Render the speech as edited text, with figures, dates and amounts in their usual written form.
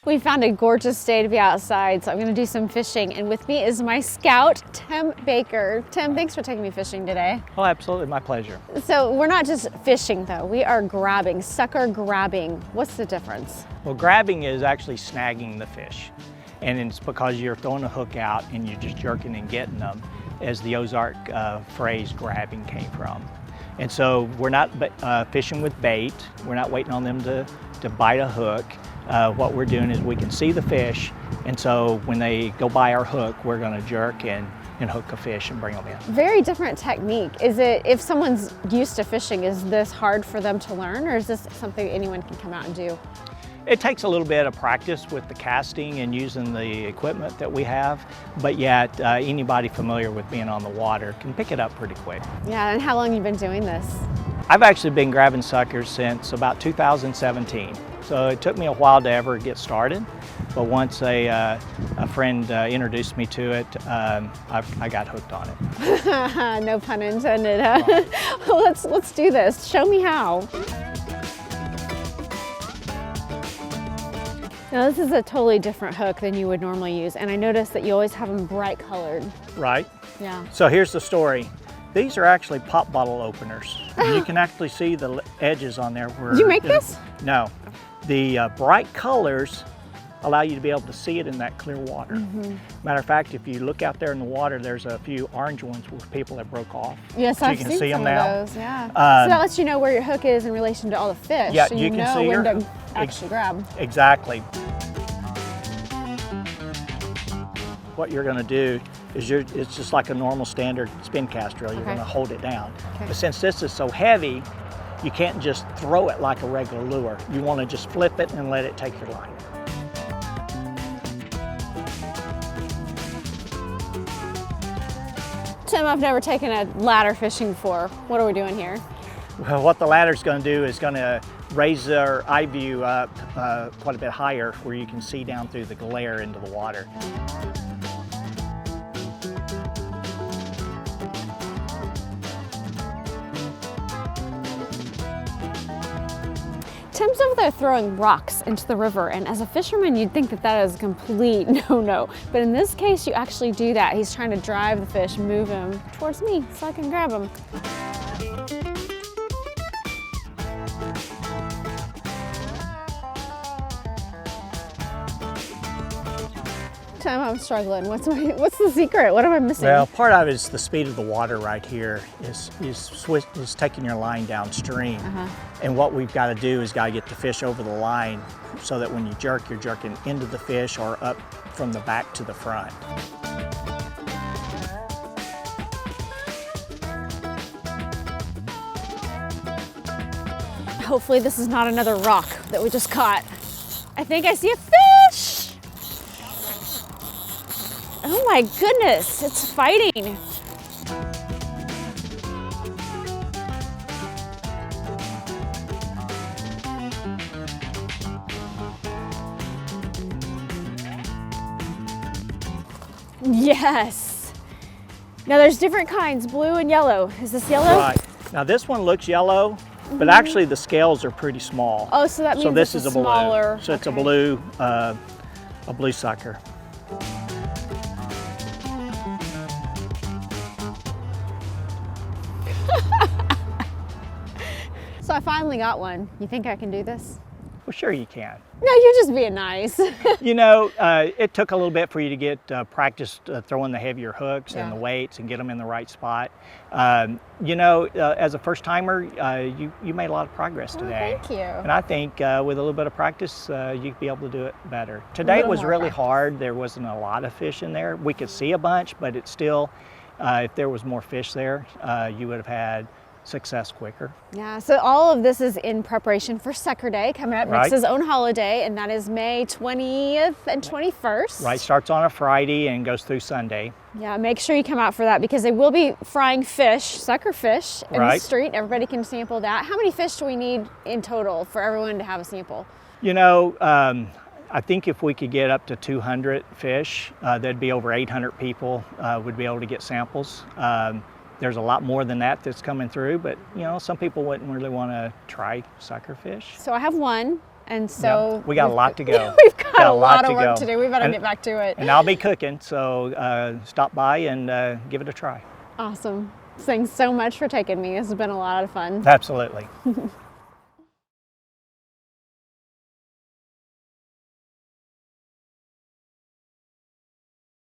We found a gorgeous day to be outside, so I'm gonna do some fishing. And with me is my scout, Tim Baker. Tim, thanks for taking me fishing today. Oh, absolutely, my pleasure. So we're not just fishing though, we are grabbing, sucker grabbing. What's the difference? Well, grabbing is actually snagging the fish. And it's because you're throwing a hook out and you're just jerking and getting them, as the Ozark phrase grabbing came from. And so we're not fishing with bait. We're not waiting on them to bite a hook. What we're doing is we can see the fish, and so when they go by our hook, we're gonna jerk and hook a fish and bring them in. Very different technique. Is it, if someone's used to fishing, is this hard for them to learn, or is this something anyone can come out and do? It takes a little bit of practice with the casting and using the equipment that we have, but yet anybody familiar with being on the water can pick it up pretty quick. Yeah, and how long have you been doing this? I've actually been grabbing suckers since about 2017. So it took me a while to ever get started, but once a friend introduced me to it, I got hooked on it. No pun intended. Huh? Well, let's do this. Show me how. Now this is a totally different hook than you would normally use, and I noticed that you always have them bright colored. Right. Yeah. So here's the story. These are actually pop bottle openers. You can actually see the edges on there. Did you make this? No. The bright colors allow you to be able to see it in that clear water. Matter of fact, if you look out there in the water, there's a few orange ones with people that broke off. Yes, so I've you can seen see some them now. of those, yeah. So that lets you know where your hook is in relation to all the fish. Yeah, so you can know see when her. to actually grab. Exactly. What you're gonna do is it's just like a normal standard spin cast reel. You're gonna hold it down. Okay. But since this is so heavy, you can't just throw it like a regular lure. You wanna just flip it and let it take your line. Tim, I've never taken a ladder fishing before. What are we doing here? Well, what the ladder's gonna do is gonna raise our eye view up quite a bit higher, where you can see down through the glare into the water. Tim's over there throwing rocks into the river, and as a fisherman, you'd think that that is a complete no-no. But in this case, you actually do that. He's trying to drive the fish, move him towards me so I can grab him. Tim, I'm struggling. What's the secret? What am I missing? Well, part of it is the speed of the water right here is taking your line downstream. And what we've got to do is got to get the fish over the line so that when you jerk, you're jerking into the fish or up from the back to the front. Hopefully this is not another rock that we just caught. I think I see a fish! Oh my goodness, it's fighting. Yes. Now there's different kinds, blue and yellow. Is this yellow? Right. Now this one looks yellow, but actually the scales are pretty small. Oh, so that means this it's is a smaller. blue. So it's a blue sucker. So I finally got one. You think I can do this? Well, sure you can. No, you're just being nice. You know, it took a little bit for you to get practice throwing the heavier hooks and the weights and get them in the right spot. You know, as a first timer, you made a lot of progress today. Thank you. And I think with a little bit of practice, you'd be able to do it better. Today was really hard. There wasn't a lot of fish in there. We could see a bunch, but it's still, if there was more fish there, you would have had success quicker. Yeah, so all of this is in preparation for Sucker Day coming up, Mix's own holiday, and that is May 20th and 21st. Right, starts on a Friday and goes through Sunday. Yeah, make sure you come out for that because they will be frying fish, sucker fish, in the street. Everybody can sample that. How many fish do we need in total for everyone to have a sample? You know, I think if we could get up to 200 fish, there'd be over 800 people would be able to get samples. There's a lot more than that that's coming through, but you know, some people wouldn't really want to try sucker fish. So I have one, and so we got a lot to go. We've got got a lot lot of to work go. to do. We better And- get back to it. And I'll be cooking, so stop by and give it a try. Awesome. Thanks so much for taking me. This has been a lot of fun. Absolutely.